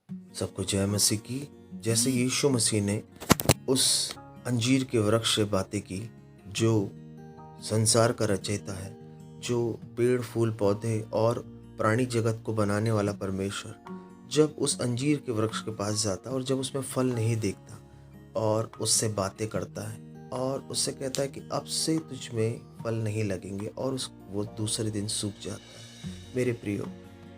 सबको जय मसीह की। जैसे यीशु मसीह ने उस अंजीर के वृक्ष से बातें की, जो संसार का रचयिता है, जो पेड़ फूल पौधे और प्राणी जगत को बनाने वाला परमेश्वर जब उस अंजीर के वृक्ष के पास जाता और जब उसमें फल नहीं देखता और उससे बातें करता है और उससे कहता है कि अब से तुझ में फल नहीं लगेंगे और वो दूसरे दिन सूख जाता है। मेरे प्रियो,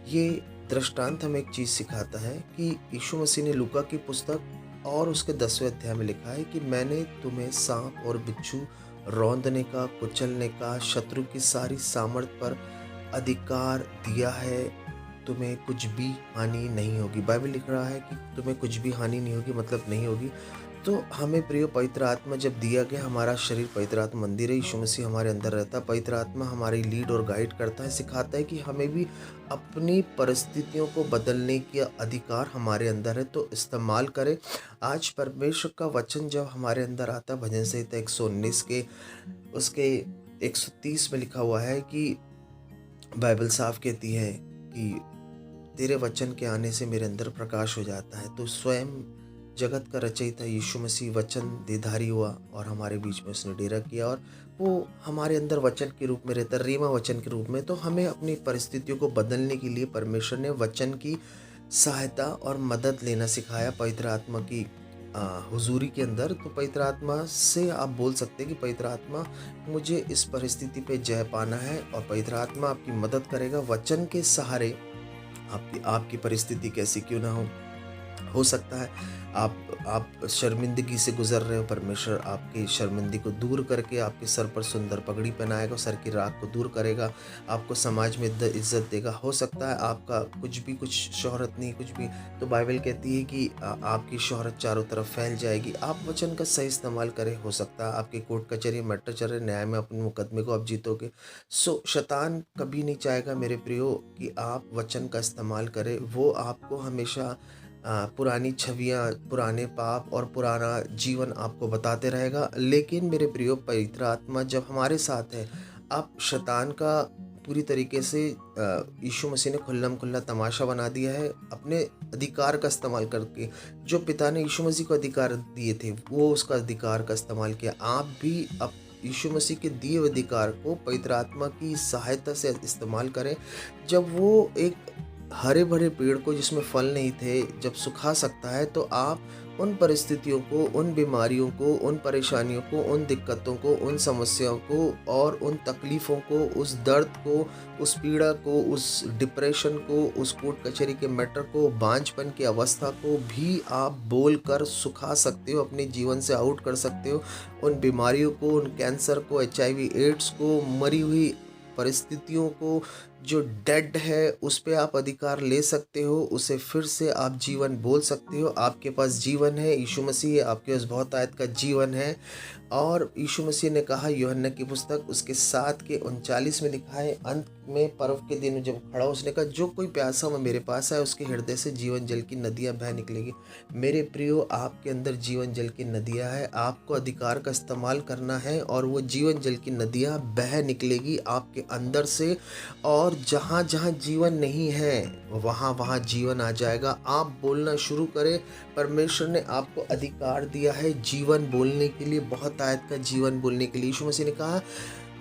ये दृष्टांत हमें एक चीज़ सिखाता है कि यीशु मसीह ने लूका की पुस्तक और उसके 10वें अध्याय में लिखा है कि मैंने तुम्हें सांप और बिच्छू रौंदने का, कुचलने का, शत्रु की सारी सामर्थ पर अधिकार दिया है। तुम्हें कुछ भी हानि नहीं होगी। बाइबल लिख रहा है कि तुम्हें कुछ भी हानि नहीं होगी, मतलब नहीं होगी। तो हमें प्रिय पवित्र आत्मा जब दिया गया, हमारा शरीर पवित्र आत्मा मंदिर है, यीशु मसीह हमारे अंदर रहता है। पवित्र आत्मा हमारी लीड और गाइड करता है, सिखाता है कि हमें भी अपनी परिस्थितियों को बदलने का अधिकार हमारे अंदर है, तो इस्तेमाल करें। आज परमेश्वर का वचन जब हमारे अंदर आता है, भजन संहिता 119 के उसके 130 में लिखा हुआ है कि बाइबल साफ कहती है कि तेरे वचन के आने से मेरे अंदर प्रकाश हो जाता है। तो स्वयं जगत का रचयिता यीशु मसीह वचन देधारी हुआ और हमारे बीच में उसने डेरा किया और वो हमारे अंदर वचन के रूप में रहता, रीमा वचन के रूप में। तो हमें अपनी परिस्थितियों को बदलने के लिए परमेश्वर ने वचन की सहायता और मदद लेना सिखाया पवित्र आत्मा की हुजूरी के अंदर। तो पवित्र आत्मा से आप बोल सकते हैं कि पवित्र आत्मा, मुझे इस परिस्थिति पे जय पाना है, और पवित्र आत्मा आपकी मदद करेगा वचन के सहारे। आपकी परिस्थिति कैसी क्यों ना हो सकता है आप शर्मिंदगी से गुजर रहे हो, परमेश्वर आपकी शर्मिंदगी को दूर करके आपके सर पर सुंदर पगड़ी पहनाएगा, सर की राख को दूर करेगा, आपको समाज में इज्जत देगा। हो सकता है आपका कुछ शोहरत नहीं, कुछ भी, तो बाइबल कहती है कि आपकी शोहरत चारों तरफ फैल जाएगी। आप वचन का सही इस्तेमाल करें, हो सकता है आपके कोर्ट कचहरी मैटर चले, न्याय में अपने मुकदमे को आप जीतोगे। शैतान कभी नहीं चाहेगा मेरे प्रियो कि आप वचन का इस्तेमाल करें। वो आपको हमेशा पुरानी छवियाँ, पुराने पाप और पुराना जीवन आपको बताते रहेगा। लेकिन मेरे प्रियो, पवित्र आत्मा जब हमारे साथ है, अब शैतान का पूरी तरीके से यीशु मसीह ने खुल्लम खुल्ला तमाशा बना दिया है अपने अधिकार का इस्तेमाल करके। जो पिता ने यीशु मसीह को अधिकार दिए थे, वो उसका अधिकार का इस्तेमाल किया। आप भी अब यीशु मसीह के दिए हुए अधिकार को पवित्र आत्मा की सहायता से इस्तेमाल करें। जब वो एक हरे भरे पेड़ को जिसमें फल नहीं थे जब सुखा सकता है, तो आप उन परिस्थितियों को, उन बीमारियों को, उन परेशानियों को, उन दिक्कतों को, उन समस्याओं को और उन तकलीफ़ों को, उस दर्द को, उस पीड़ा को, उस डिप्रेशन को, उस कोर्ट कचहरी के मैटर को, बांझपन की अवस्था को भी आप बोल कर सुखा सकते हो, अपने जीवन से आउट कर सकते हो। उन बीमारियों को, उन कैंसर को, HIV एड्स को, मरी हुई परिस्थितियों को, जो डेड है, उस पे आप अधिकार ले सकते हो। उसे फिर से आप जीवन बोल सकते हो। आपके पास जीवन है, यीशु मसीह है, आपके पास बहुतायत का जीवन है। और यीशु मसीह ने कहा, यूहन्ना की पुस्तक उसके 7 के 39 में लिखा है, अंत में पर्व के दिन जब खड़ा उसने कहा, जो कोई प्यासा हो मेरे पास आए, उसके हृदय से जीवन जल की नदियां बह निकलेगी। मेरे प्रियो, आपके अंदर जीवन जल की नदियां है, आपको अधिकार का इस्तेमाल करना है और वो जीवन जल की नदियां बह निकलेगी आपके अंदर से। और जहाँ जहाँ जीवन नहीं है, वहाँ वहाँ जीवन आ जाएगा। आप बोलना शुरू करें। परमेश्वर ने आपको अधिकार दिया है जीवन बोलने के लिए, बहुत आयत का जीवन बोलने के लिए। यीशु मसीह ने कहा,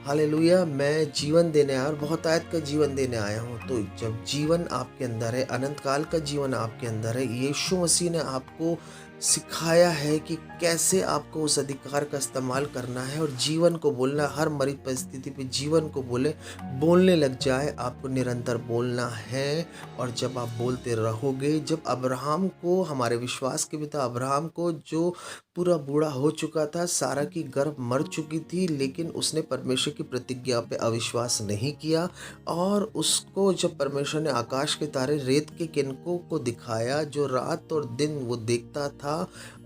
हालेलुया, मैं जीवन देने आया और बहुत आयत का जीवन देने आया हूँ। तो जब जीवन आपके अंदर है, अनंत काल का जीवन आपके अंदर है, यीशु मसीह ने आपको सिखाया है कि कैसे आपको उस अधिकार का इस्तेमाल करना है और जीवन को बोलना। हर मरीज परिस्थिति पे जीवन को बोलने लग जाए। आपको निरंतर बोलना है। और जब आप बोलते रहोगे, जब अब्राहम को, हमारे विश्वास के पिता अब्राहम को, जो पूरा बूढ़ा हो चुका था, सारा की गर्भ मर चुकी थी, लेकिन उसने परमेश्वर की प्रतिज्ञा पे अविश्वास नहीं किया। और उसको जब परमेश्वर ने आकाश के तारे, रेत के किनकों को दिखाया, जो रात और दिन वो देखता था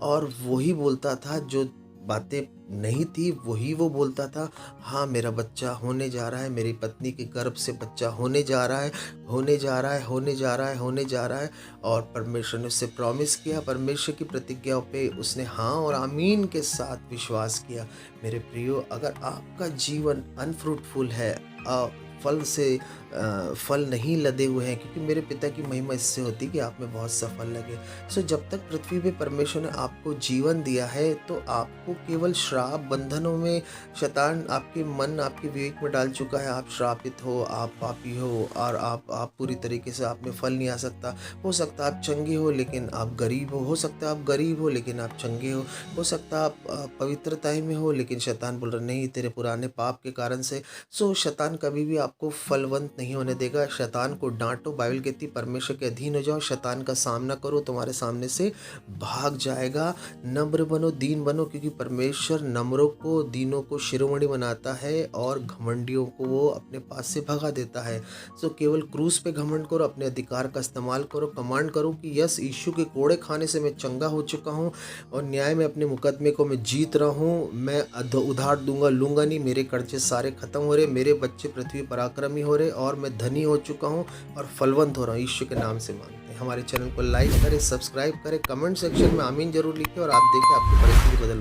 और वही बोलता था, जो बातें नहीं थी वही वो बोलता था। हाँ, मेरा बच्चा होने जा रहा है, मेरी पत्नी के गर्भ से बच्चा होने जा रहा है, होने जा रहा है, होने जा रहा है, होने जा रहा है। और परमेश्वर ने उससे प्रॉमिस किया, परमेश्वर की प्रतिज्ञाओं पे उसने हाँ और आमीन के साथ विश्वास किया। मेरे प्रियो, अगर आपका जीवन अनफ्रूटफुल है, फल से फल नहीं लदे हुए हैं, क्योंकि मेरे पिता की महिमा इससे होती कि आप में बहुत सा फल लगे। सो जब तक पृथ्वी पे परमेश्वर ने आपको जीवन दिया है, तो आपको केवल श्राप बंधनों में शैतान आपके मन, आपके विवेक में डाल चुका है। आप श्रापित हो, आप पापी हो, और आप पूरी तरीके से आप में फल नहीं आ सकता। हो सकता है आप चंगे हो लेकिन आप गरीब हो सकता है आप गरीब हो लेकिन आप चंगे हो सकता है आप पवित्रता में हो, लेकिन शैतान बोल रहा नहीं, तेरे पुराने पाप के कारण से। सो शैतान कभी भी आपको फलवंत नहीं होने देगा। शैतान को डांटो, बाइबल कहती परमेश्वर के अधीन हो जाओ, शैतान का सामना करो, तुम्हारे सामने से भाग जाएगा। नम्र बनो, दीन बनो, क्योंकि परमेश्वर नम्रों को, दीनों को शिरोमणि बनाता है और घमंडियों को वो अपने पास से भगा देता है। सो केवल क्रूस पे घमंड करो, अपने अधिकार का इस्तेमाल करो, कमांड करो कि यस, यीशु के कोड़े खाने से मैं चंगा हो चुका हूँ और न्याय में अपने मुकदमे को मैं जीत रहा हूँ। मैं उधार दूंगा, लूंगा नहीं, मेरे कर्जे सारे खत्म हो रहे, मेरे बच्चे पृथ्वी पराक्रमी हो रहे और मैं धनी हो चुका हूँ और फलवंत हो रहा हूँ। यीशु के नाम से मांगते हैं। हमारे चैनल को लाइक करें, सब्सक्राइब करें, कमेंट सेक्शन में आमीन जरूर लिखें और आप देखें आपकी परिस्थिति बदल